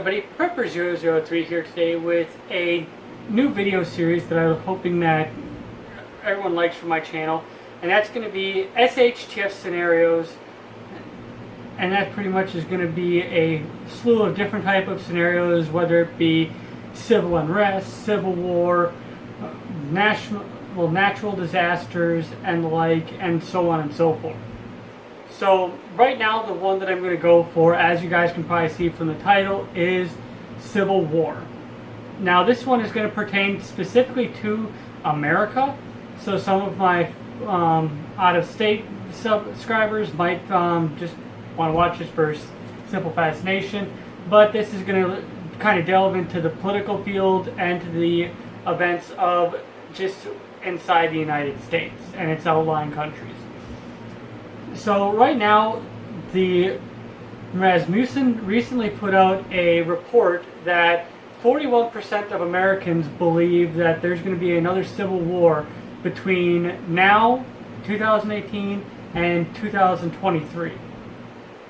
everybody, Prepper003 here today with a new video series that I'm hoping that everyone likes from my channel, and that's going to be SHTF scenarios, and that pretty much is going to be a slew of different type of scenarios, whether it be civil unrest, civil war, natural disasters and the like, and so on and so forth. So right now the one that I'm going to go for, as you guys can probably see from the title, is Civil War. Now this one is going to pertain specifically to America, so some of my out-of-state subscribers might just want to watch this for simple fascination, but this is going to kind of delve into the political field and to the events of just inside the United States and its outlying countries. So right now, the Rasmussen recently put out a report that 41% of Americans believe that there's going to be another civil war between now, 2018, and 2023.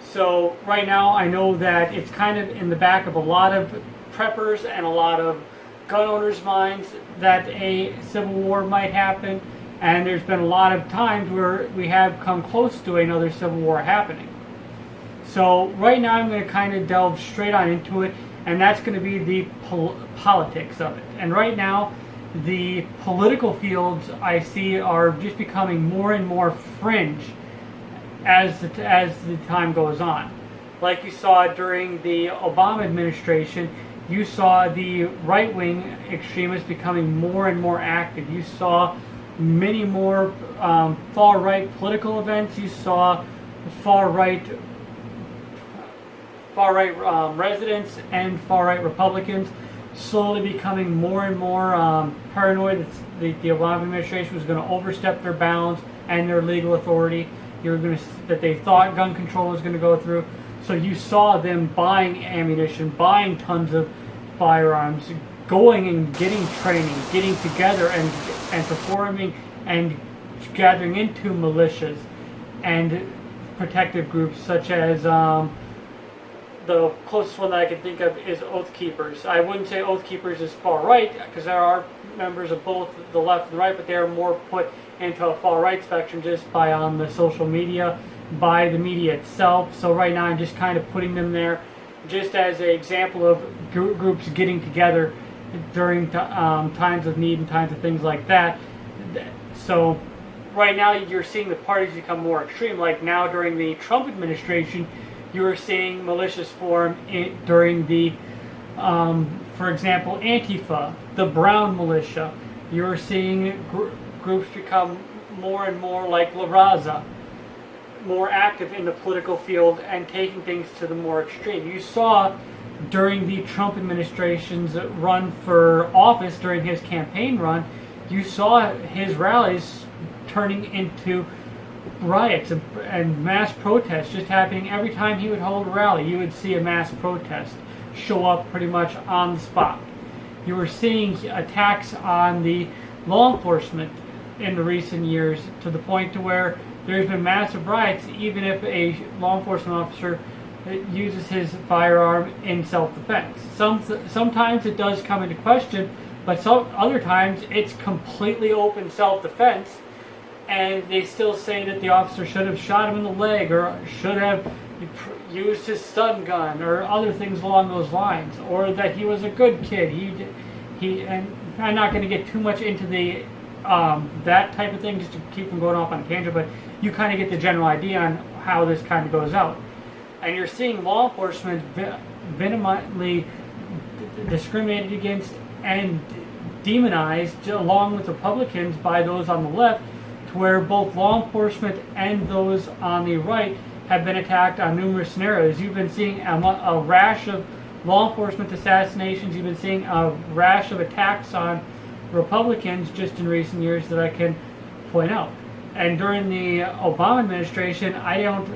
So right now I know that it's kind of in the back of a lot of preppers and a lot of gun owners' minds that a civil war might happen. And there's been a lot of times where we have come close to another civil war happening. So right now I'm going to kind of delve straight on into it, and that's going to be the politics of it. And right now the political fields I see are just becoming more and more fringe as the time goes on. Like you saw during the Obama administration, you saw the right-wing extremists becoming more and more active. You saw many more far-right political events. You saw far-right residents and far-right Republicans slowly becoming more and more paranoid that the Obama administration was going to overstep their bounds and their legal authority. That they thought gun control was going to go through. So you saw them buying ammunition, buying tons of firearms, going and getting training, getting together and performing and gathering into militias and protective groups, such as the closest one that I can think of is Oath Keepers. I wouldn't say Oath Keepers is far right, because there are members of both the left and the right, but they are more put into a far right spectrum just by on the social media, by the media itself. So right now I'm just kind of putting them there just as an example of groups getting together during times of need and times of things like that. So right now you're seeing the parties become more extreme. Like now during the Trump administration, you were seeing militias form during the, for example, Antifa, the Brown militia. You were seeing groups become more and more like La Raza, more active in the political field and taking things to the more extreme. You saw during the Trump administration's run for office, during his campaign run, you saw his rallies turning into riots and mass protests just happening. Every time he would hold a rally, you would see a mass protest show up pretty much on the spot. You were seeing attacks on the law enforcement in the recent years, to the point to where there's been massive riots even if a law enforcement officer uses his firearm in self-defense. Sometimes it does come into question, but some other times it's completely open self-defense, and they still say that the officer should have shot him in the leg or should have used his stun gun or other things along those lines, or that he was a good kid. And I'm not going to get too much into the that type of thing just to keep from going off on a tangent, but you kind of get the general idea on how this kind of goes out. And you're seeing law enforcement vehemently discriminated against and demonized along with Republicans by those on the left, to where both law enforcement and those on the right have been attacked on numerous scenarios. You've been seeing a rash of law enforcement assassinations. You've been seeing a rash of attacks on Republicans just in recent years that I can point out. And during the Obama administration, I don't,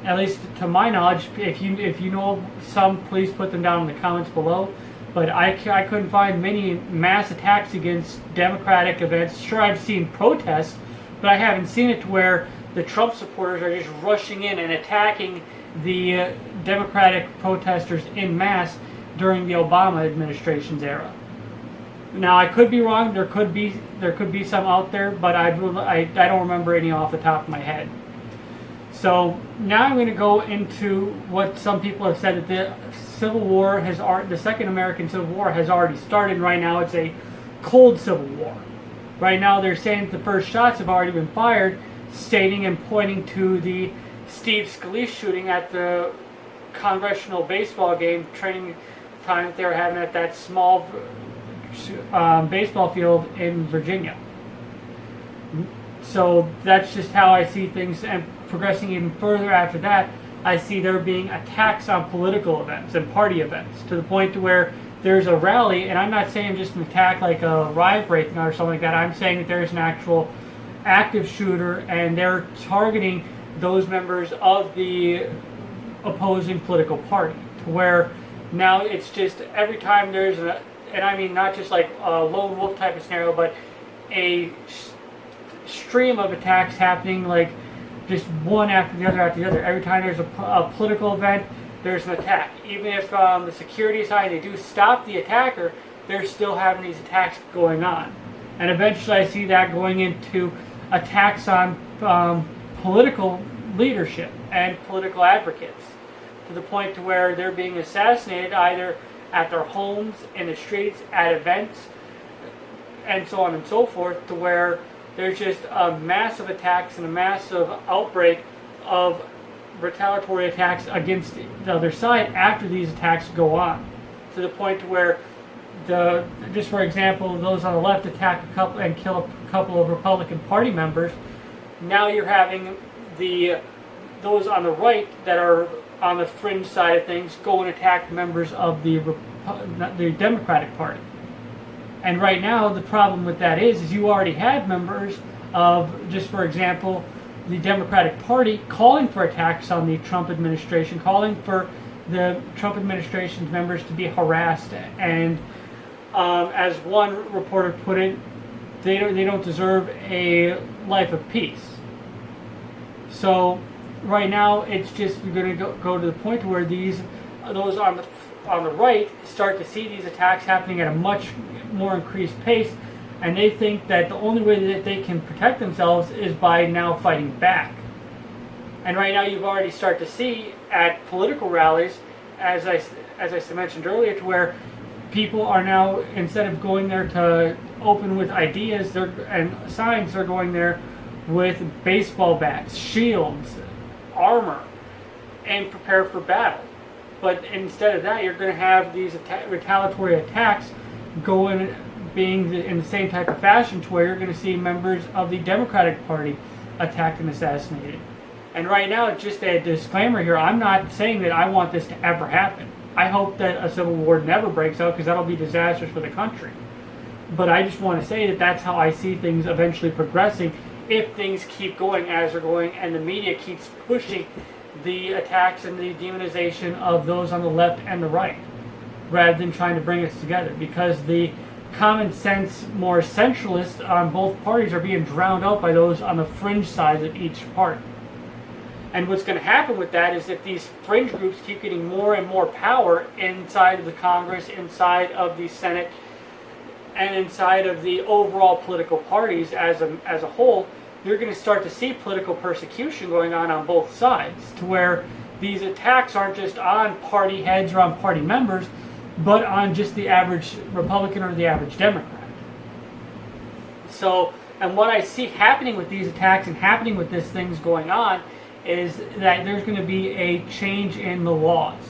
at least to my knowledge, if you know some, please put them down in the comments below, but I couldn't find many mass attacks against Democratic events. Sure, I've seen protests, but I haven't seen it to where the Trump supporters are just rushing in and attacking the Democratic protesters en masse during the Obama administration's era. Now I could be wrong. There could be some out there, but I don't remember any off the top of my head. So now I'm going to go into what some people have said, that the Civil War the Second American Civil War has already started. Right now it's a cold Civil War. Right now they're saying that the first shots have already been fired, stating and pointing to the Steve Scalise shooting at the congressional baseball game training time that they were having at that small baseball field in Virginia. So that's just how I see things, and progressing even further after that, I see there being attacks on political events and party events, to the point to where there's a rally, and I'm not saying just an attack like a riot breaking out or something like that. I'm saying that there's an actual active shooter, and they're targeting those members of the opposing political party, to where now it's just every time there's and I mean not just like a lone wolf type of scenario, but a stream of attacks happening, like just one after the other. Every time there's a political event, there's an attack. Even if the security side, they do stop the attacker, they're still having these attacks going on. And eventually I see that going into attacks on political leadership and political advocates, to the point to where they're being assassinated either at their homes, in the streets, at events, and so on and so forth, to where there's just a massive attacks and a massive outbreak of retaliatory attacks against the other side after these attacks go on, to the point to where just for example, those on the left attack a couple and kill a couple of Republican Party members. Now you're having those on the right that are on the fringe side of things go and attack members of the Democratic Party. And right now the problem with that is you already had members of, just for example, the Democratic Party calling for attacks on the Trump administration, calling for the Trump administration's members to be harassed, and as one reporter put it, they don't deserve a life of peace. So right now it's just going to go to the point where those on the right start to see these attacks happening at a much more increased pace, and they think that the only way that they can protect themselves is by now fighting back. And right now you've already started to see at political rallies, as I mentioned earlier, to where people are now, instead of going there to open with ideas and signs, they're going there with baseball bats, shields, armor, and prepare for battle. But instead of that, you're going to have these retaliatory attacks being in the same type of fashion, to where you're going to see members of the Democratic Party attacked and assassinated. And right now, just a disclaimer here, I'm not saying that I want this to ever happen. I hope that a civil war never breaks out, because that'll be disastrous for the country. But I just want to say that that's how I see things eventually progressing, if things keep going as they're going and the media keeps pushing the attacks and the demonization of those on the left and the right, rather than trying to bring us together, because the common sense, more centralists on both parties are being drowned out by those on the fringe sides of each party. And what's going to happen with that is that these fringe groups keep getting more and more power inside of the Congress, inside of the Senate, and inside of the overall political parties as a whole. You're going to start to see political persecution going on both sides, to where these attacks aren't just on party heads or on party members, but on just the average Republican or the average Democrat. So, and what I see happening with these attacks and happening with these things going on is that there's going to be a change in the laws.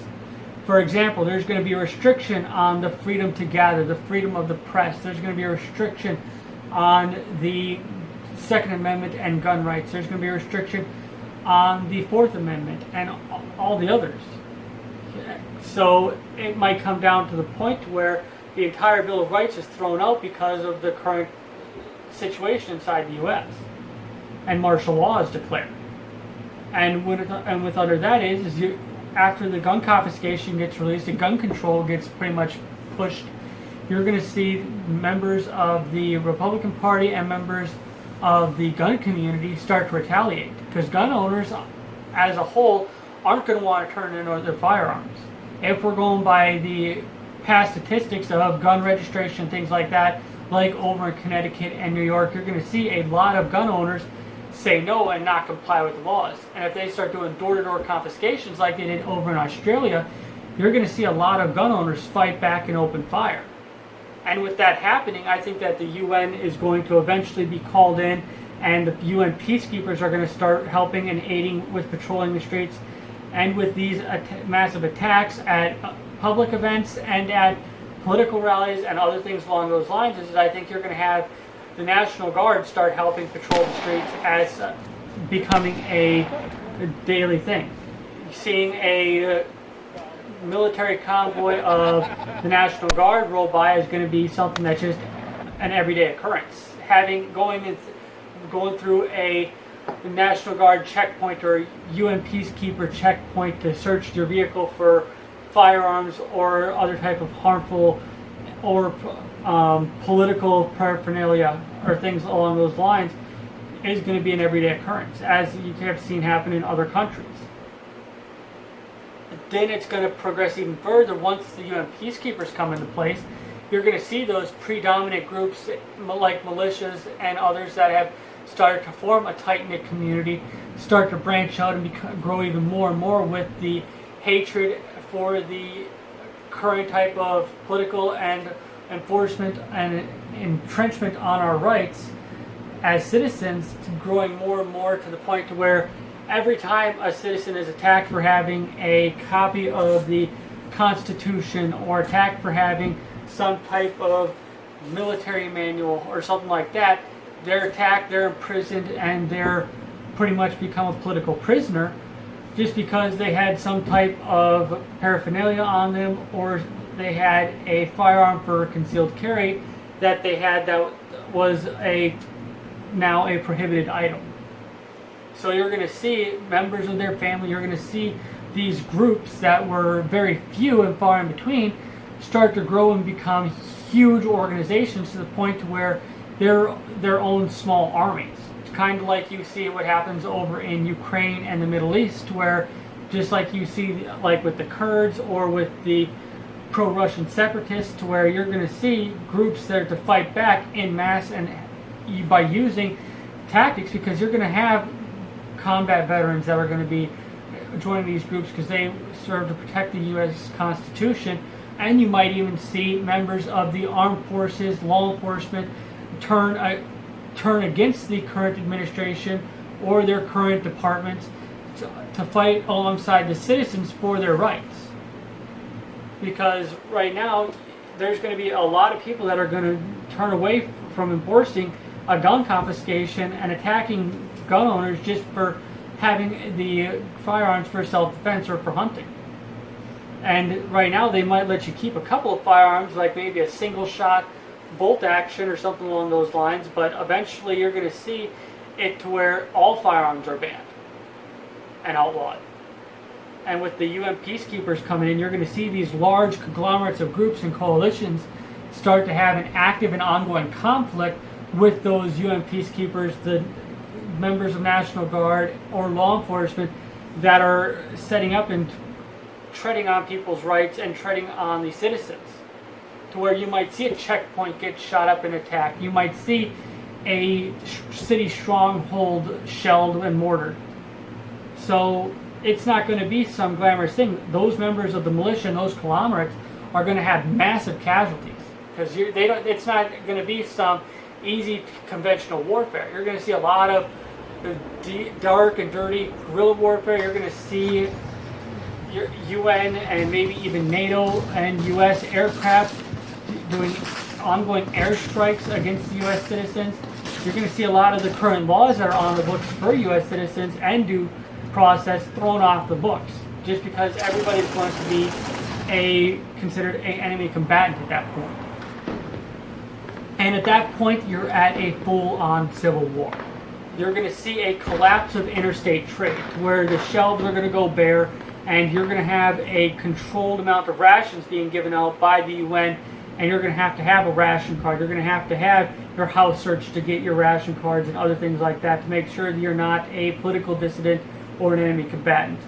For example, there's going to be a restriction on the freedom to gather, the freedom of the press. There's going to be a restriction on the Second Amendment and gun rights. There's going to be a restriction on the Fourth Amendment and all the others. So it might come down to the point where the entire Bill of Rights is thrown out because of the current situation inside the U.S. and martial law is declared. And with under that after the gun confiscation gets released and gun control gets pretty much pushed, you're going to see members of the Republican Party and members of the gun community start to retaliate, because gun owners as a whole aren't going to want to turn in their firearms. If we're going by the past statistics of gun registration, things like that, like over in Connecticut and New York, you're going to see a lot of gun owners say no and not comply with the laws. And if they start doing door-to-door confiscations like they did over in Australia, you're going to see a lot of gun owners fight back and open fire. And with that happening, I think that the UN is going to eventually be called in, and the UN peacekeepers are going to start helping and aiding with patrolling the streets. And with these massive attacks at public events and at political rallies and other things along those lines, is I think you're going to have the National Guard start helping patrol the streets as becoming a daily thing. Seeing a military convoy of the National Guard roll by is going to be something that's just an everyday occurrence. Going through a National Guard checkpoint or UN peacekeeper checkpoint to search your vehicle for firearms or other type of harmful or political paraphernalia or things along those lines is going to be an everyday occurrence, as you have seen happen in other countries. Then it's going to progress even further once the UN peacekeepers come into place. You're going to see those predominant groups like militias and others that have started to form a tight-knit community, start to branch out and grow even more and more with the hatred for the current type of political and enforcement and entrenchment on our rights as citizens, to growing more and more to the point to where every time a citizen is attacked for having a copy of the Constitution or attacked for having some type of military manual or something like that, they're attacked, they're imprisoned, and they're pretty much become a political prisoner just because they had some type of paraphernalia on them, or they had a firearm for concealed carry that they had that was now a prohibited item. So you're going to see members of their family, you're going to see these groups that were very few and far in between start to grow and become huge organizations to the point to where they're their own small armies. It's kind of like you see what happens over in Ukraine and the Middle East, where just like you see like with the Kurds or with the pro-Russian separatists, to where you're going to see groups there to fight back in mass and by using tactics, because you're going to have combat veterans that are going to be joining these groups because they serve to protect the U.S. Constitution, and you might even see members of the armed forces, law enforcement, turn against the current administration or their current departments to fight alongside the citizens for their rights. Because right now, there's going to be a lot of people that are going to turn away from enforcing a gun confiscation and attacking gun owners just for having the firearms for self-defense or for hunting. And right now, they might let you keep a couple of firearms, like maybe a single shot bolt action or something along those lines, but eventually you're going to see it to where all firearms are banned and outlawed. And with the UN peacekeepers coming in, you're going to see these large conglomerates of groups and coalitions start to have an active and ongoing conflict with those UN peacekeepers, the members of National Guard or law enforcement that are setting up and treading on people's rights and treading on the citizens. To where you might see a checkpoint get shot up and attacked. You might see a city stronghold shelled and mortared. So it's not going to be some glamorous thing. Those members of the militia and those conglomerates are going to have massive casualties, because it's not going to be some easy conventional warfare. You're going to see a lot of dark and dirty guerrilla warfare. You're going to see your UN and maybe even NATO and US aircraft doing ongoing airstrikes against U.S. citizens. You're going to see a lot of the current laws that are on the books for U.S. citizens and due process thrown off the books, just because everybody's going to be considered an enemy combatant at that point. And at that point, you're at a full-on civil war. You're going to see a collapse of interstate trade, where the shelves are going to go bare, and you're going to have a controlled amount of rations being given out by the UN. And you're going to have a ration card. You're going to have your house searched to get your ration cards and other things like that to make sure that you're not a political dissident or an enemy combatant.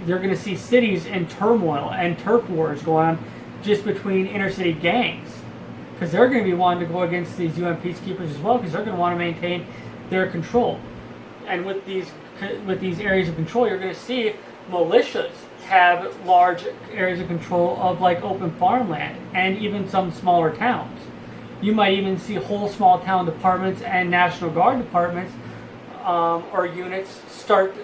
You're going to see cities in turmoil and turf wars going on just between inner city gangs, because they're going to be wanting to go against these UN peacekeepers as well, because they're going to want to maintain their control. And with these areas of control, you're going to see militias have large areas of control of like open farmland and even some smaller towns. You might even see whole small town departments and National Guard departments or units start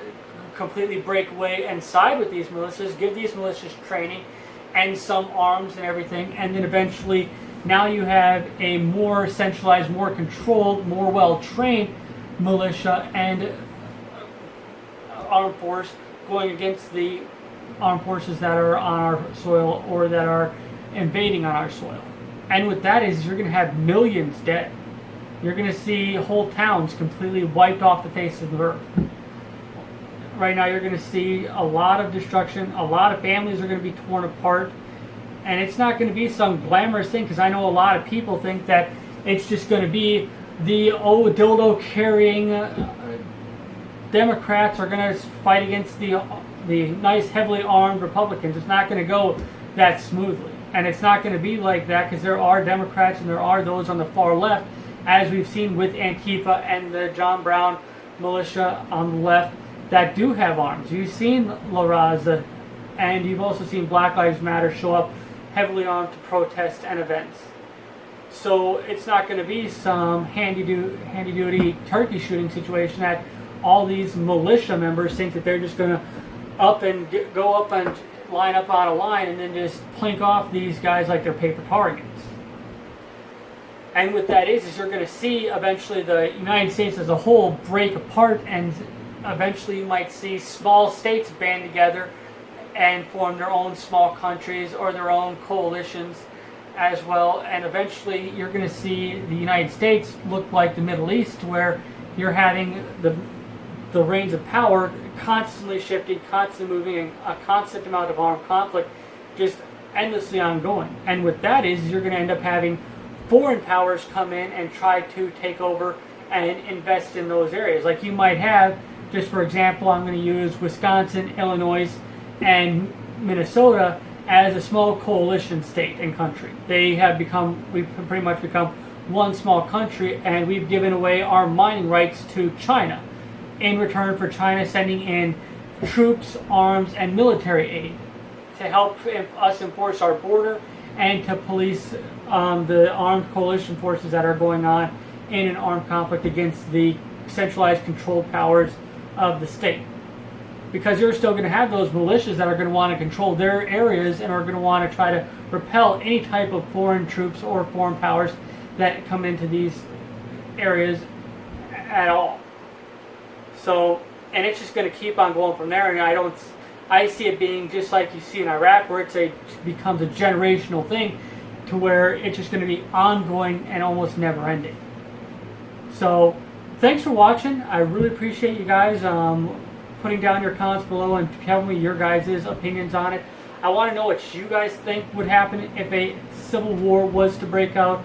completely break away and side with these militias, give these militias training and some arms and everything, and then eventually now you have a more centralized, more controlled, more well-trained militia and armed force going against the armed forces that are on our soil or that are invading on our soil. And what that is you're going to have millions dead. You're going to see whole towns completely wiped off the face of the earth. Right now you're going to see a lot of destruction. A lot of families are going to be torn apart. And it's not going to be some glamorous thing, because I know a lot of people think that it's just going to be the dildo carrying Democrats are going to fight against the nice heavily armed Republicans. It's not going to go that smoothly. And it's not going to be like that, because there are Democrats and there are those on the far left, as we've seen with Antifa and the John Brown militia on the left, that do have arms. You've seen La Raza, and you've also seen Black Lives Matter show up heavily armed to protest and events. So it's not going to be some handy-duty turkey shooting situation that all these militia members think that they're just going to go up and line up on a line and then just plink off these guys like they're paper targets. And what that is you're going to see eventually the United States as a whole break apart, and eventually you might see small states band together and form their own small countries or their own coalitions as well. And eventually you're going to see the United States look like the Middle East, where you're having the reins of power constantly shifting, constantly moving, and a constant amount of armed conflict just endlessly ongoing. And what that is you're going to end up having foreign powers come in and try to take over and invest in those areas. Like you might have, just for example, I'm going to use Wisconsin, Illinois, and Minnesota as a small coalition state and country. We've pretty much become one small country, and we've given away our mining rights to China in return for China sending in troops, arms, and military aid to help us enforce our border and to police the armed coalition forces that are going on in an armed conflict against the centralized controlled powers of the state. Because you're still going to have those militias that are going to want to control their areas and are going to want to try to repel any type of foreign troops or foreign powers that come into these areas at all. So, and it's just going to keep on going from there. And I see it being just like you see in Iraq, where becomes a generational thing, to where it's just going to be ongoing and almost never ending. So, thanks for watching. I really appreciate you guys putting down your comments below and telling me your guys' opinions on it. I want to know what you guys think would happen if a civil war was to break out.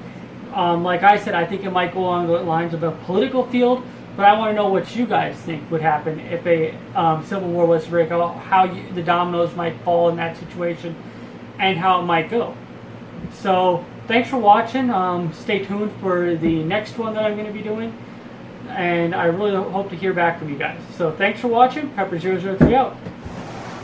Like I said, I think it might go along the lines of a political field, but I want to know what you guys think would happen if a civil war was to break out, how the dominoes might fall in that situation, and how it might go. So, thanks for watching. Stay tuned for the next one that I'm going to be doing. And I really hope to hear back from you guys. So thanks for watching. Pepper003 out.